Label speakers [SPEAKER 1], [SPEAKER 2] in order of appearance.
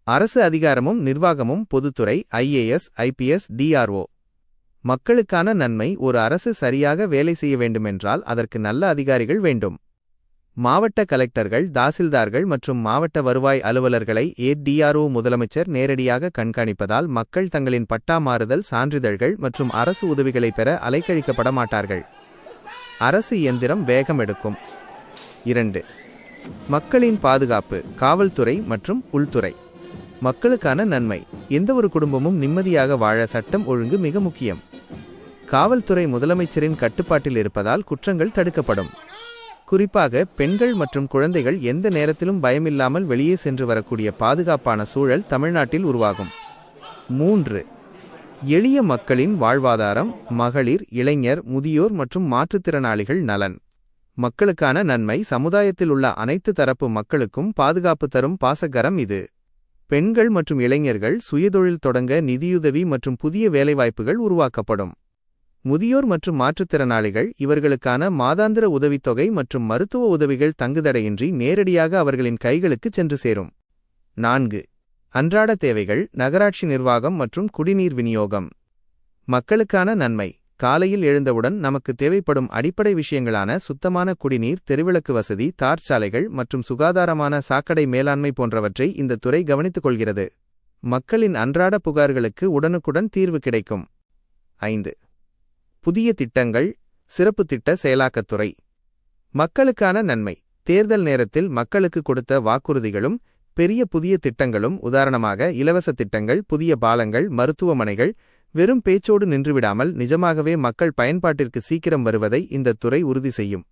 [SPEAKER 1] அரசு அதிகாரமும் நிர்வாகமும் பொதுத்துறை IAS IPS DRO. மக்களுக்கான நன்மை. ஒரு அரசு சரியாக வேலை செய்ய வேண்டுமென்றால் அதற்கு நல்ல அதிகாரிகள் வேண்டும். மாவட்ட கலெக்டர்கள், தாசில்தார்கள் மற்றும் மாவட்ட வருவாய் அலுவலர்களை DRO முதலமைச்சர் நேரடியாக கண்காணிப்பதால் மக்கள் தங்களின் பட்டா மாறுதல் சான்றிதழ்கள் மற்றும் அரசு உதவிகளை பெற அலைக்கழிக்கப்பட மாட்டார்கள். அரசு இயந்திரம் வேகம் எடுக்கும். 2. மக்களின் பாதுகாப்பு. காவல்துறை மற்றும் உள்துறை. மக்களுக்கான நன்மை. எந்தவொரு குடும்பமும் நிம்மதியாக வாழ சட்டம் ஒழுங்கு மிக முக்கியம். காவல்துறை முதலமைச்சரின் கட்டுப்பாட்டில் இருப்பதால் குற்றங்கள் தடுக்கப்படும். குறிப்பாக பெண்கள் மற்றும் குழந்தைகள் எந்த நேரத்திலும் பயமில்லாமல் வெளியே சென்று வரக்கூடிய பாதுகாப்பான சூழல் தமிழ்நாட்டில் உருவாகும். 3. எளிய மக்களின் வாழ்வாதாரம். மகளிர், இளைஞர், முதியோர் மற்றும் மாற்றுத்திறனாளிகள் நலன். மக்களுக்கான நன்மை. சமுதாயத்தில் உள்ள அனைத்து தரப்பு மக்களுக்கும் பாதுகாப்பு தரும் பாசகரம் இது. பெண்கள் மற்றும் இளைஞர்கள் சுயதொழில் தொடங்க நிதியுதவி மற்றும் புதிய வேலைவாய்ப்புகள் உருவாக்கப்படும். முதியோர் மற்றும் மாற்றுத்திறனாளிகள் இவர்களுக்கான மாதாந்திர உதவித்தொகை மற்றும் மருத்துவ உதவிகள் தங்குதடையின்றி நேரடியாக அவர்களின் கைகளுக்கு சென்று சேரும். 4. அன்றாட தேவைகள். நகராட்சி நிர்வாகம் மற்றும் குடிநீர் விநியோகம். மக்களுக்கான நன்மை. காலையில் எழுந்தவுடன் நமக்கு தேவைப்படும் அடிப்படை விஷயங்களான சுத்தமான குடிநீர், தெருவிளக்கு வசதி, தார் சாலைகள் மற்றும் சுகாதாரமான சாக்கடை மேலாண்மை போன்றவற்றை இந்த துறை கவனித்துக் கொள்கிறது. மக்களின் அன்றாட புகார்களுக்கு உடனுக்குடன் தீர்வு கிடைக்கும். 5. புதிய திட்டங்கள். சிறப்பு திட்ட செயலாக்கத்துறை. மக்களுக்கான நன்மை. தேர்தல் நேரத்தில் மக்களுக்கு கொடுத்த வாக்குறுதிகளும் பெரிய புதிய திட்டங்களும். உதாரணமாக இலவச திட்டங்கள், புதிய பாலங்கள், மருத்துவமனைகள் வெறும் பேச்சோடு நின்றுவிடாமல் நிஜமாகவே மக்கள் பயன்பாட்டிற்கு சீக்கிரம் வருவதை இந்த துறை உறுதி செய்யும்.